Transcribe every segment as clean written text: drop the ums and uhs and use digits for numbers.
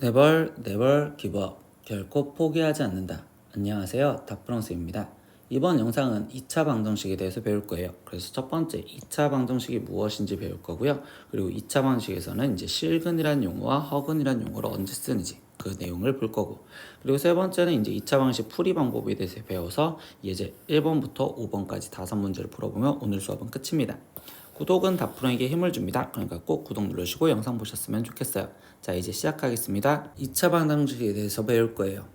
네벌 기브업 결코 포기하지 않는다. 안녕하세요, 닥프랑스입니다. 이번 영상은 2차 방정식에 대해서 배울 거예요. 그래서 첫 번째 2차 방정식이 무엇인지 배울 거고요. 그리고 2차 방정식에서는 이제 실근이란 용어와 허근이란 용어를 언제 쓰는지 그 내용을 볼 거고, 그리고 세 번째는 이제 2차 방정식 풀이 방법에 대해서 배워서 예제 1번부터 5번까지 5문제를 풀어보면 오늘 수업은 끝입니다. 구독은 닥프로에게 힘을 줍니다. 그러니까 꼭 구독 누르시고 영상 보셨으면 좋겠어요. 자, 이제 시작하겠습니다. 2차 방정식에 대해서 배울 거예요.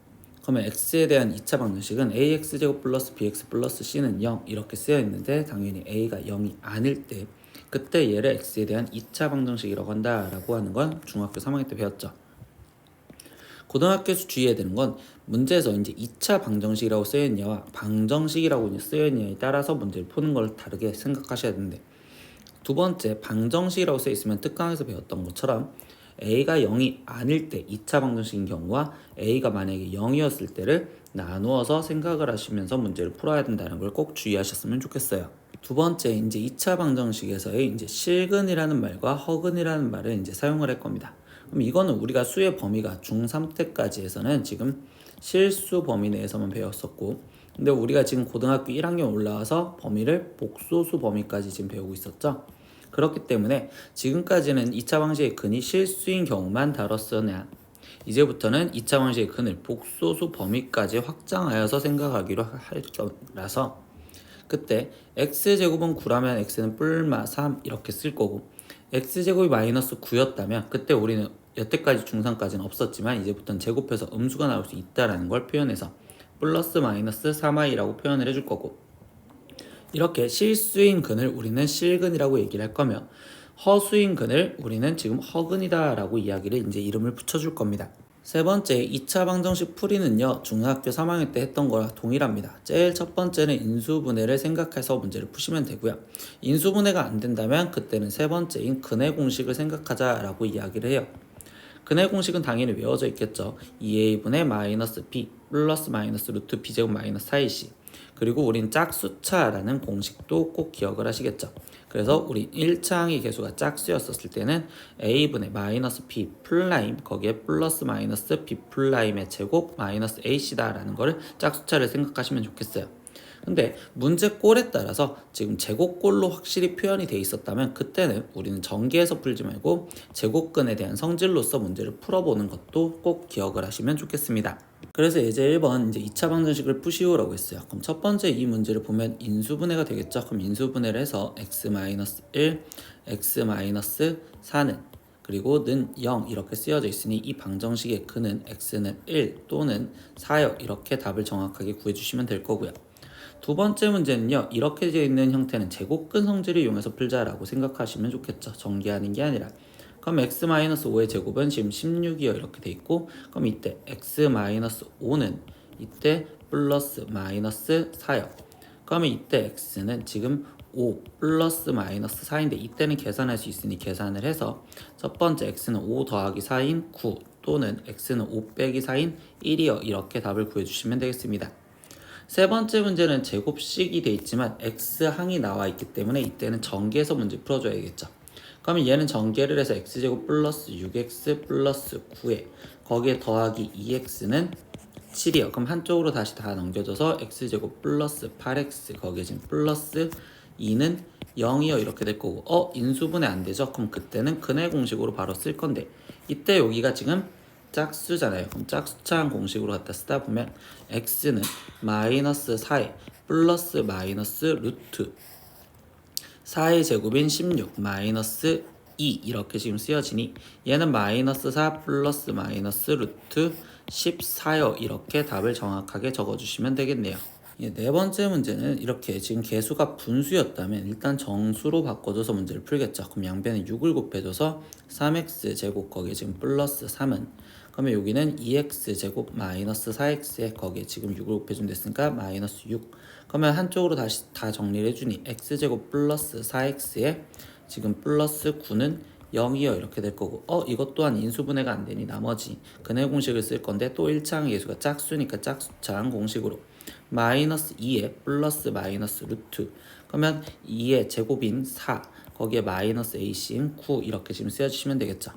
그러면 x에 대한 2차 방정식은 ax제곱 플러스 bx 플러스 c는 0 이렇게 쓰여 있는데, 당연히 a가 0이 아닐 때 그때 얘를 x에 대한 2차 방정식이라고 한다라고 하는 건 중학교 3학년 때 배웠죠. 고등학교에서 주의해야 되는 건 문제에서 이제 2차 방정식이라고 쓰여있냐와 방정식이라고 쓰여있냐에 따라서 문제를 푸는 걸 다르게 생각하셔야 되는데, 두 번째 방정식이라고 써 있으면 특강에서 배웠던 것처럼 a가 0이 아닐 때 2차 방정식인 경우와 a가 만약에 0이었을 때를 나누어서 생각을 하시면서 문제를 풀어야 된다는 걸 꼭 주의하셨으면 좋겠어요. 두 번째 이제 2차 방정식에서의 이제 실근이라는 말과 허근이라는 말을 이제 사용을 할 겁니다. 그럼 이거는 우리가 수의 범위가 중3 때까지 해서는 지금 실수 범위 내에서만 배웠었고, 근데 우리가 지금 고등학교 1학년 올라와서 범위를 복소수 범위까지 지금 배우고 있었죠. 그렇기 때문에 지금까지는 2차 방정식의 근이 실수인 경우만 다뤘으나 이제부터는 2차 방정식의 근을 복소수 범위까지 확장하여서 생각하기로 할 거라서, 그때 x제곱은 9라면 x는 뿔마 3 이렇게 쓸 거고, x제곱이 마이너스 9였다면 그때 우리는 여태까지 중3까지는 없었지만 이제부터는 제곱해서 음수가 나올 수 있다라는 걸 표현해서 플러스 마이너스 3i라고 표현을 해줄 거고, 이렇게 실수인 근을 우리는 실근이라고 얘기를 할 거며, 허수인 근을 우리는 지금 허근이다 라고 이야기를 이제 이름을 붙여줄 겁니다. 세 번째 2차 방정식 풀이는요, 중학교 3학년 때 했던 거랑 동일합니다. 제일 첫 번째는 인수분해를 생각해서 문제를 푸시면 되고요. 인수분해가 안 된다면 그때는 세 번째인 근의 공식을 생각하자 라고 이야기를 해요. 근의 공식은 당연히 외워져 있겠죠. 2a분의 마이너스 b 플러스 마이너스 루트 b제곱 마이너스 4ac, 그리고 우린 짝수차라는 공식도 꼭 기억을 하시겠죠. 그래서 우리 1차항의 개수가 짝수였었을 때는 a분의 마이너스 b 플라임 거기에 플러스 마이너스 b 플라임의 제곱 마이너스 ac다라는 거를 짝수차를 생각하시면 좋겠어요. 근데 문제 꼴에 따라서 지금 제곱꼴로 확실히 표현이 돼 있었다면 그때는 우리는 전개해서 풀지 말고 제곱근에 대한 성질로서 문제를 풀어보는 것도 꼭 기억을 하시면 좋겠습니다. 그래서 예제 1번 이제 2차 방정식을 푸시오라고 했어요. 그럼 첫 번째 이 문제를 보면 인수분해가 되겠죠. 그럼 인수분해를 해서 x-1, x-4는 그리고 는 0 이렇게 쓰여져 있으니 이 방정식의 근은 x는 1 또는 4요 이렇게 답을 정확하게 구해주시면 될 거고요. 두 번째 문제는요, 이렇게 되어 있는 형태는 제곱근 성질을 이용해서 풀자라고 생각하시면 좋겠죠. 전개하는 게 아니라. 그럼 x-5의 제곱은 지금 16이요 이렇게 돼 있고, 그럼 이때 x-5는 이때 플러스 마이너스 4요. 그러면 이때 x는 지금 5 플러스 마이너스 4인데 이때는 계산할 수 있으니 계산을 해서 첫 번째 x는 5 더하기 4인 9 또는 x는 5 빼기 4인 1이요 이렇게 답을 구해주시면 되겠습니다. 세 번째 문제는 제곱식이 돼 있지만 x항이 나와 있기 때문에 이때는 전개해서 문제 풀어줘야겠죠. 그러면 얘는 전개를 해서 x제곱 플러스 6x 플러스 9에 거기에 더하기 2x는 7이요. 그럼 한쪽으로 다시 다 넘겨줘서 x제곱 플러스 8x 거기에 지금 플러스 2는 0이요 이렇게 될 거고, 인수분해 안 되죠? 그럼 그때는 근의 공식으로 바로 쓸 건데, 이때 여기가 지금 짝수잖아요. 그럼 짝수차항 공식으로 갖다 쓰다 보면 x는 마이너스 4에 플러스 마이너스 루트 4의 제곱인 16 마이너스 2 이렇게 지금 쓰여지니 얘는 마이너스 4 플러스 마이너스 루트 14요 이렇게 답을 정확하게 적어주시면 되겠네요. 네 번째 문제는 이렇게 지금 개수가 분수였다면 일단 정수로 바꿔줘서 문제를 풀겠죠. 그럼 양변에 6을 곱해줘서 3x 제곱 거기에 지금 플러스 3은, 그러면 여기는 2x 제곱 마이너스 4x에 거기에 지금 6을 곱해준 됐으니까 마이너스 6. 그러면 한쪽으로 다시 다 정리를 해주니 x 제곱 플러스 4x에 지금 플러스 9는 0이요 이렇게 될 거고, 이것 또한 인수분해가 안 되니 나머지 근의 공식을 쓸 건데 또 1차항 예수가 짝수니까 짝수차항 공식으로 마이너스 2에 플러스 마이너스 루트, 그러면 2의 제곱인 4 거기에 마이너스 AC인 9 이렇게 지금 쓰여주시면 되겠죠.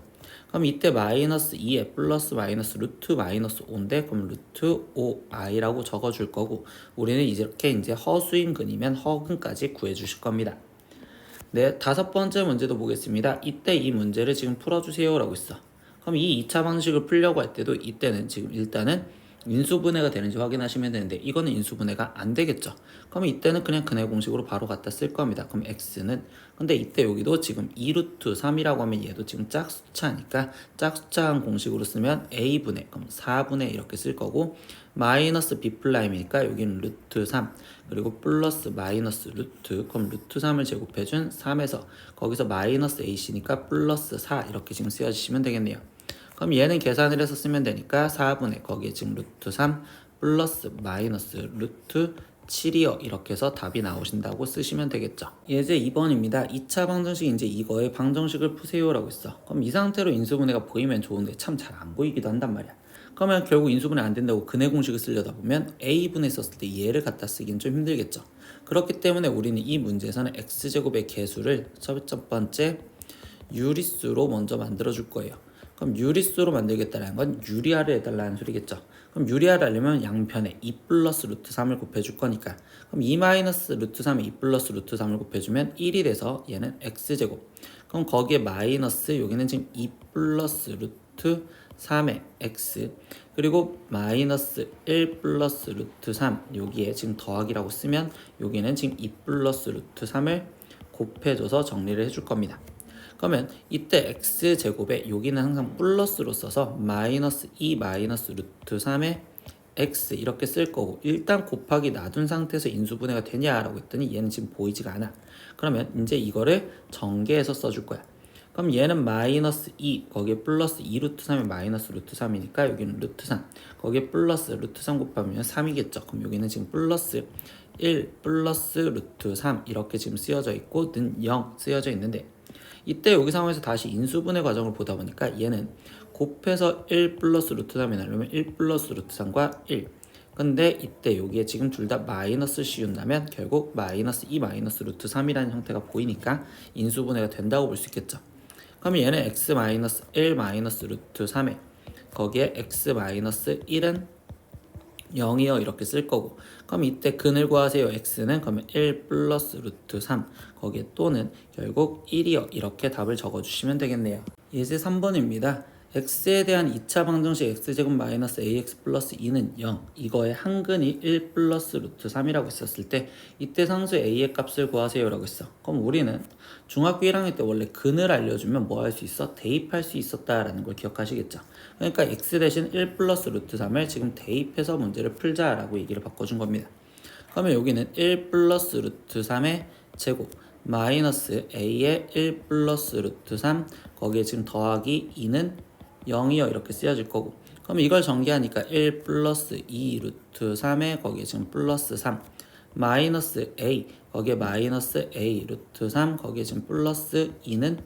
그럼 이때 마이너스 2에 플러스 마이너스 루트 마이너스 5인데 그럼 루트 5i라고 적어줄 거고 우리는 이렇게 이제 허수인 근이면 허근까지 구해주실 겁니다. 네, 다섯 번째 문제도 보겠습니다. 이때 이 문제를 지금 풀어주세요 라고 있어. 그럼 이 2차 방식을 풀려고 할 때도 이때는 지금 일단은 인수분해가 되는지 확인하시면 되는데 이거는 인수분해가 안 되겠죠. 그럼 이때는 그냥 근해 공식으로 바로 갖다 쓸 겁니다. 그럼 x는 근데 이때 여기도 지금 2루트 3이라고 하면 얘도 지금 짝수차니까 짝수차한 공식으로 쓰면 a분의 그럼 4분의 이렇게 쓸 거고 마이너스 b'이니까 여기는 루트 3 그리고 플러스 마이너스 루트 그럼 루트 3을 제곱해준 3에서 거기서 마이너스 ac니까 플러스 4 이렇게 지금 쓰여주시면 되겠네요. 그럼 얘는 계산을 해서 쓰면 되니까 4분의 거기에 지금 루트 3 플러스 마이너스 루트 7이요 이렇게 해서 답이 나오신다고 쓰시면 되겠죠. 예제 2번입니다. 2차 방정식 이제 이거의 방정식을 푸세요 라고 있어. 그럼 이 상태로 인수분해가 보이면 좋은데 참 잘 안 보이기도 한단 말이야. 그러면 결국 인수분해 안 된다고 근해 공식을 쓰려다 보면 a분해 썼을 때 얘를 갖다 쓰기는 좀 힘들겠죠. 그렇기 때문에 우리는 이 문제에서는 x제곱의 개수를 첫 번째 유리수로 먼저 만들어 줄 거예요. 그럼 유리수로 만들겠다는 건 유리화를 해달라는 소리겠죠. 그럼 유리화를 하려면 양편에 2 플러스 루트 3을 곱해줄 거니까 그럼 2 마이너스 루트 3에 2 플러스 루트 3을 곱해주면 1이 돼서 얘는 x제곱 그럼 거기에 마이너스 여기는 지금 2 플러스 루트 3의 x 그리고 마이너스 1 플러스 루트 3 여기에 지금 더하기라고 쓰면 여기는 지금 2 플러스 루트 3을 곱해줘서 정리를 해줄 겁니다. 그러면 이때 x제곱에 여기는 항상 플러스로 써서 마이너스 2 마이너스 루트 3의 x 이렇게 쓸 거고 일단 곱하기 놔둔 상태에서 인수분해가 되냐라고 했더니 얘는 지금 보이지가 않아. 그러면 이제 이거를 전개해서 써줄 거야. 그럼 얘는 마이너스 2 거기에 플러스 2 루트 3이 마이너스 루트 3이니까 여기는 루트 3 거기에 플러스 루트 3 곱하면 3이겠죠. 그럼 여기는 지금 플러스 1 플러스 루트 3 이렇게 지금 쓰여져 있고 는 0 쓰여져 있는데 이때 여기 상황에서 다시 인수분해 과정을 보다 보니까 얘는 곱해서 1 플러스 루트 3이 나오면 1 플러스 루트 3과 1 근데 이때 여기에 지금 둘 다 마이너스 씌운다면 결국 마이너스 2 마이너스 루트 3이라는 형태가 보이니까 인수분해가 된다고 볼 수 있겠죠. 그러면 얘는 x 마이너스 1 마이너스 루트 3에 거기에 x 마이너스 1은 0이요 이렇게 쓸 거고 그럼 이때 근을 구하세요. x는 그러면 1 플러스 루트 3 거기에 또는 결국 1이요 이렇게 답을 적어주시면 되겠네요. 예제 3번입니다. x에 대한 2차 방정식 x제곱 마이너스 ax 플러스 2는 0 이거의 한근이 1 플러스 루트 3이라고 있었을 때 이때 상수 a의 값을 구하세요 라고 했어. 그럼 우리는 중학교 1학년 때 원래 근을 알려주면 뭐 할 수 있어? 대입할 수 있었다라는 걸 기억하시겠죠. 그러니까 x 대신 1 플러스 루트 3을 지금 대입해서 문제를 풀자라고 얘기를 바꿔준 겁니다. 그러면 여기는 1 플러스 루트 3의 제곱 마이너스 a의 1 플러스 루트 3 거기에 지금 더하기 2는 0이요 이렇게 쓰여질 거고 그럼 이걸 전개하니까 1 플러스 2 루트 3에 거기에 지금 플러스 3 마이너스 a 거기에 마이너스 a 루트 3 거기에 지금 플러스 2는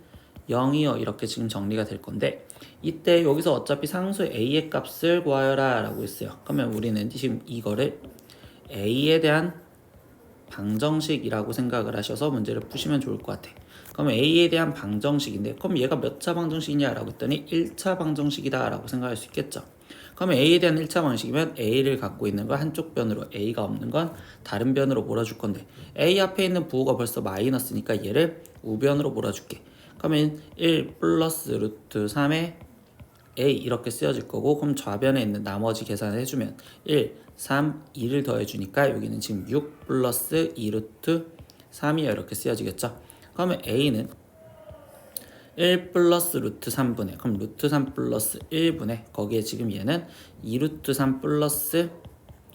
0이요 이렇게 지금 정리가 될 건데 이때 여기서 어차피 상수 a의 값을 구하여라 라고 했어요. 그러면 우리는 지금 이거를 a에 대한 방정식이라고 생각을 하셔서 문제를 푸시면 좋을 것 같아. 그럼 a에 대한 방정식인데 그럼 얘가 몇 차 방정식이냐 라고 했더니 1차 방정식이다 라고 생각할 수 있겠죠. 그러면 a에 대한 1차 방정식이면 a를 갖고 있는 건 한쪽 변으로 a가 없는 건 다른 변으로 몰아줄 건데 a 앞에 있는 부호가 벌써 마이너스니까 얘를 우변으로 몰아줄게. 그러면 1 플러스 루트 3의 a 이렇게 쓰여질 거고 그럼 좌변에 있는 나머지 계산을 해주면 1, 3, 2를 더해주니까 여기는 지금 6 플러스 2 루트 3이요 이렇게 쓰여지겠죠. 그러면 a는 1 플러스 루트 3분의 그럼 루트 3 플러스 1분의 거기에 지금 얘는 2 루트 3 플러스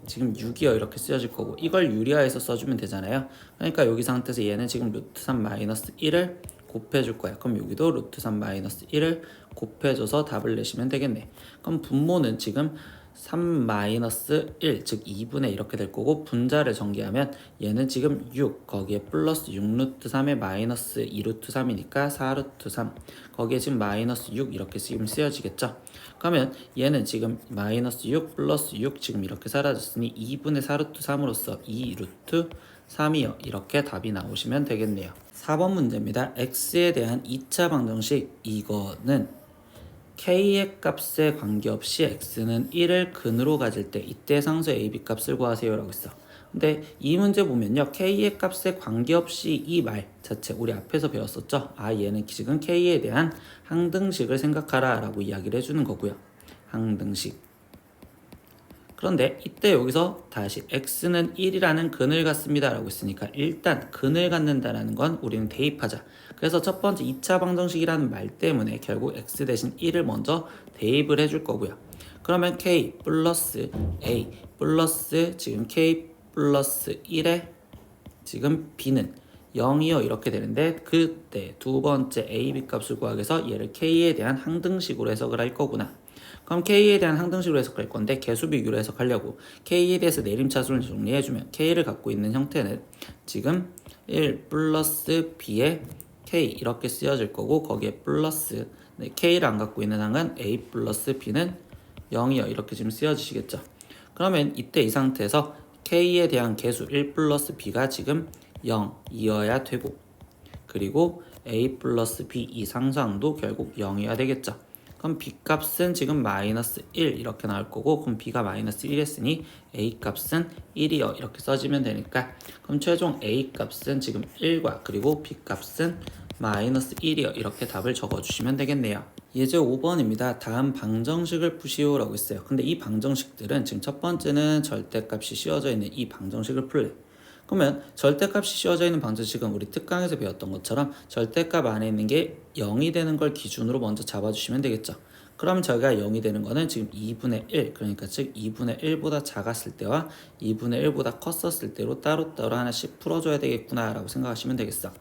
지금 6이요 이렇게 쓰여질 거고 이걸 유리화해서 써주면 되잖아요. 그러니까 여기 상태에서 얘는 지금 루트 3 마이너스 1을 곱해줄 거야. 그럼 여기도 루트 3 마이너스 1을 곱해줘서 답을 내시면 되겠네. 그럼 분모는 지금 3 마이너스 1 즉 2분의 이렇게 될 거고 분자를 전개하면 얘는 지금 6 거기에 플러스 6 루트 3에 마이너스 2 루트 3이니까 4 루트 3 거기에 지금 마이너스 6 이렇게 지금 쓰여지겠죠. 그러면 얘는 지금 마이너스 6 플러스 6 지금 이렇게 사라졌으니 2분의 4 루트 3으로서 2 루트 3이요 이렇게 답이 나오시면 되겠네요. 4번 문제입니다. x에 대한 2차 방정식 이거는 k의 값에 관계없이 x는 1을 근으로 가질 때 이때 상수 ab 값을 구하세요 라고 했어. 근데 이 문제 보면요, k의 값에 관계없이 이 말 자체 우리 앞에서 배웠었죠. 얘는 지금 k에 대한 항등식을 생각하라 라고 이야기를 해주는 거고요. 항등식. 그런데 이때 여기서 다시 x는 1이라는 근을 갖습니다 라고 했으니까 일단 근을 갖는다라는 건 우리는 대입하자. 그래서 첫 번째 2차 방정식이라는 말 때문에 결국 x 대신 1을 먼저 대입을 해줄 거고요. 그러면 k 플러스 a 플러스 지금 k 플러스 1에 지금 b는 0이요 이렇게 되는데, 그때 두 번째 a, b 값을 구하기 위해서 얘를 k에 대한 항등식으로 해석을 할 거구나. 그럼 k에 대한 항등식으로 해석할 건데 개수 비교로 해석하려고 k에 대해서 내림차순을 정리해주면 k를 갖고 있는 형태는 지금 1 플러스 b의 k 이렇게 쓰여질 거고, 거기에 플러스 k를 안 갖고 있는 항은 a 플러스 b는 0이요 이렇게 지금 쓰여지시겠죠. 그러면 이때 이 상태에서 k에 대한 개수 1 플러스 b가 지금 0이어야 되고, 그리고 a 플러스 b 이 상수항도 결국 0이어야 되겠죠. 그럼 b 값은 지금 마이너스 1 이렇게 나올 거고, 그럼 b가 마이너스 1 했으니 a 값은 1이요 이렇게 써지면 되니까, 그럼 최종 a 값은 지금 1과 그리고 b 값은 마이너스 1이요 이렇게 답을 적어주시면 되겠네요. 예제 5번입니다. 다음 방정식을 푸시오 라고 했어요. 근데 이 방정식들은 지금 첫 번째는 절대값이 씌워져 있는 이 방정식을 풀래. 그러면 절대값이 씌워져 있는 방정식은 우리 특강에서 배웠던 것처럼 절대값 안에 있는 게 0이 되는 걸 기준으로 먼저 잡아주시면 되겠죠. 그러면 저희가 0이 되는 거는 지금 2분의 1, 그러니까 즉 2분의 1보다 작았을 때와 2분의 1보다 컸었을 때로 따로따로 하나씩 풀어줘야 되겠구나 라고 생각하시면 되겠어.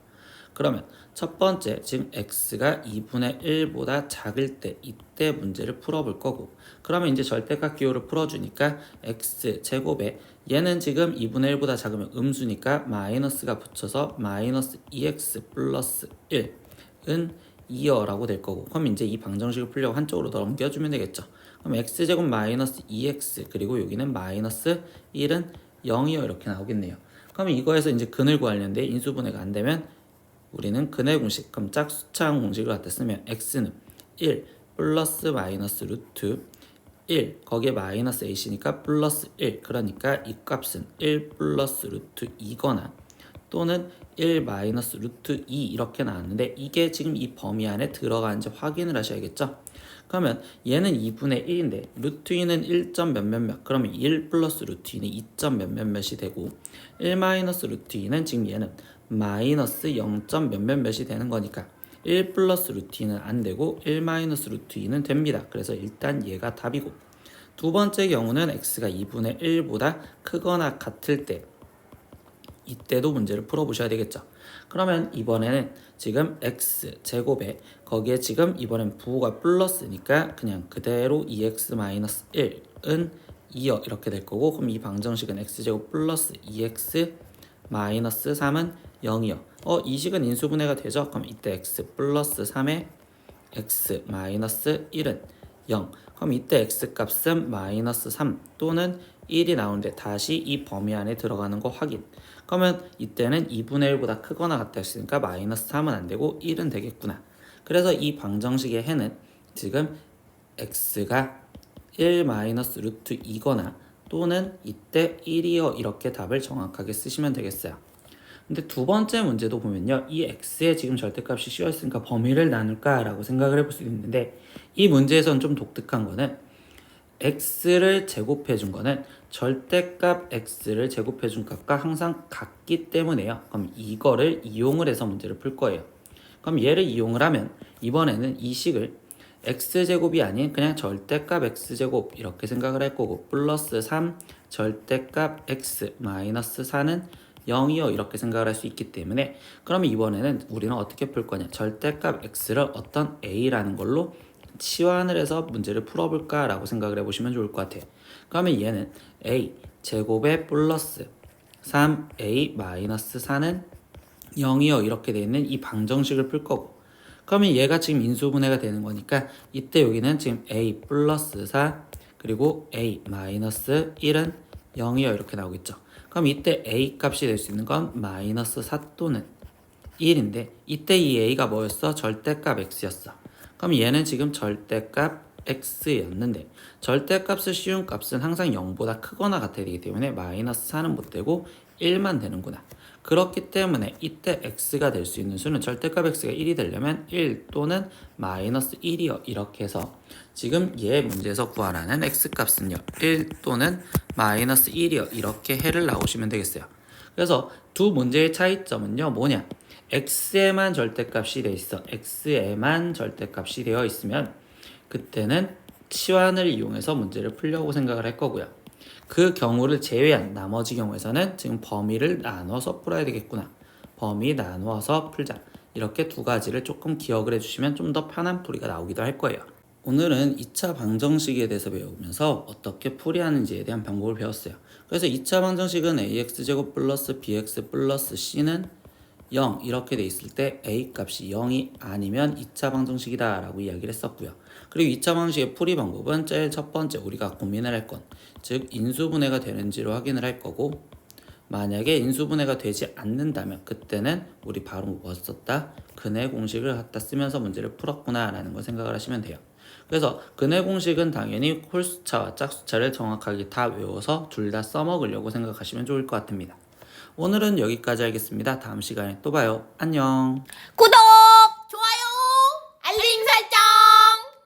그러면 첫 번째 지금 x가 2분의 1보다 작을 때 이때 문제를 풀어볼 거고, 그러면 이제 절대값 기호를 풀어주니까 x 제곱에 얘는 지금 2분의 1보다 작으면 음수니까 마이너스가 붙여서 마이너스 2x 플러스 1은 2여라고 될 거고, 그럼 이제 이 방정식을 풀려고 한쪽으로 더 넘겨주면 되겠죠. 그럼 x제곱 마이너스 2x 그리고 여기는 마이너스 1은 0이요 이렇게 나오겠네요. 그러면 이거에서 이제 근을 구하려는데 인수분해가 안 되면 우리는 근의 공식, 그럼 짝수차항 공식을 갖다 쓰면 x는 1 플러스 마이너스 루트 1 거기에 마이너스 a시니까 플러스 1, 그러니까 이 값은 1 플러스 루트 2거나 또는 1 마이너스 루트 2 이렇게 나왔는데, 이게 지금 이 범위 안에 들어가는지 확인을 하셔야겠죠. 그러면 얘는 2분의 1인데 루트 2는 1점 몇몇몇, 그러면 1 플러스 루트 2는 2점 몇몇몇이 되고, 1 마이너스 루트 2는 지금 얘는 마이너스 0점 몇몇몇이 되는 거니까 1 플러스 루트 2는 안 되고 1 마이너스 루트 2는 됩니다. 그래서 일단 얘가 답이고, 두 번째 경우는 x가 2분의 1보다 크거나 같을 때 이때도 문제를 풀어보셔야 되겠죠. 그러면 이번에는 지금 x 제곱에 거기에 지금 이번엔 부호가 플러스니까 그냥 그대로 2x-1은 2여 이렇게 될 거고, 그럼 이 방정식은 x제곱 플러스 2x 마이너스 3은 0이요. 이 식은 인수분해가 되죠. 그럼 이때 x 플러스 3에 x 마이너스 1은 0. 그럼 이때 x 값은 마이너스 3 또는 1이 나오는데 다시 이 범위 안에 들어가는 거 확인. 그러면 이때는 2분의 1보다 크거나 같다 했으니까 마이너스 3은 안 되고 1은 되겠구나. 그래서 이 방정식의 해는 지금 x가 1 마이너스 루트 2거나 또는 이때 1이요 이렇게 답을 정확하게 쓰시면 되겠어요. 근데 두 번째 문제도 보면요, 이 x에 지금 절대값이 씌워있으니까 범위를 나눌까 라고 생각을 해볼 수 있는데, 이 문제에서는 좀 독특한 거는 x를 제곱해 준 거는 절대값 x를 제곱해 준 값과 항상 같기 때문에요. 그럼 이거를 이용을 해서 문제를 풀 거예요. 그럼 얘를 이용을 하면 이번에는 이 식을 x제곱이 아닌 그냥 절대값 x제곱 이렇게 생각을 할 거고, 플러스 3 절대값 x 마이너스 4는 0이요 이렇게 생각을 할 수 있기 때문에, 그러면 이번에는 우리는 어떻게 풀 거냐, 절대값 x를 어떤 a라는 걸로 치환을 해서 문제를 풀어볼까 라고 생각을 해보시면 좋을 것 같아요. 그러면 얘는 a 제곱에 플러스 3a 마이너스 4는 0이요 이렇게 되어 있는 이 방정식을 풀 거고, 그러면 얘가 지금 인수분해가 되는 거니까 이때 여기는 지금 a 플러스 4 그리고 a 마이너스 1은 0이요 이렇게 나오겠죠. 그럼 이때 a 값이 될 수 있는 건 마이너스 4 또는 1인데 이때 이 a가 뭐였어? 절대값 x였어. 그럼 얘는 지금 절대값 x였는데 절대값을 씌운 값은 항상 0보다 크거나 같아야 되기 때문에 마이너스 4는 못 되고 1만 되는구나. 그렇기 때문에 이때 x가 될 수 있는 수는 절대값 x가 1이 되려면 1 또는 마이너스 1이요. 이렇게 해서 지금 얘 문제에서 구하라는 x값은요 1 또는 마이너스 1이요. 이렇게 해를 나오시면 되겠어요. 그래서 두 문제의 차이점은요 뭐냐, x에만 절대값이 돼 있어. x에만 절대값이 되어 있으면 그때는 치환을 이용해서 문제를 풀려고 생각을 할 거고요. 그 경우를 제외한 나머지 경우에서는 지금 범위를 나눠서 풀어야 되겠구나. 범위 나누어서 풀자. 이렇게 두 가지를 조금 기억을 해주시면 좀 더 편한 풀이가 나오기도 할 거예요. 오늘은 2차 방정식에 대해서 배우면서 어떻게 풀이하는지에 대한 방법을 배웠어요. 그래서 2차 방정식은 ax제곱 플러스 bx 플러스 c는 0 이렇게 돼 있을 때 a 값이 0이 아니면 2차 방정식이다 라고 이야기를 했었고요. 그리고 2차 방정식의 풀이 방법은 제일 첫 번째 우리가 고민을 할 건, 즉 인수분해가 되는지로 확인을 할 거고, 만약에 인수분해가 되지 않는다면 그때는 우리 바로 뭐 썼다? 근해 공식을 갖다 쓰면서 문제를 풀었구나 라는 걸 생각을 하시면 돼요. 그래서 근해 공식은 당연히 홀수차와 짝수차를 정확하게 다 외워서 둘 다 써먹으려고 생각하시면 좋을 것 같습니다. 오늘은 여기까지 하겠습니다. 다음 시간에 또 봐요. 안녕. 구독!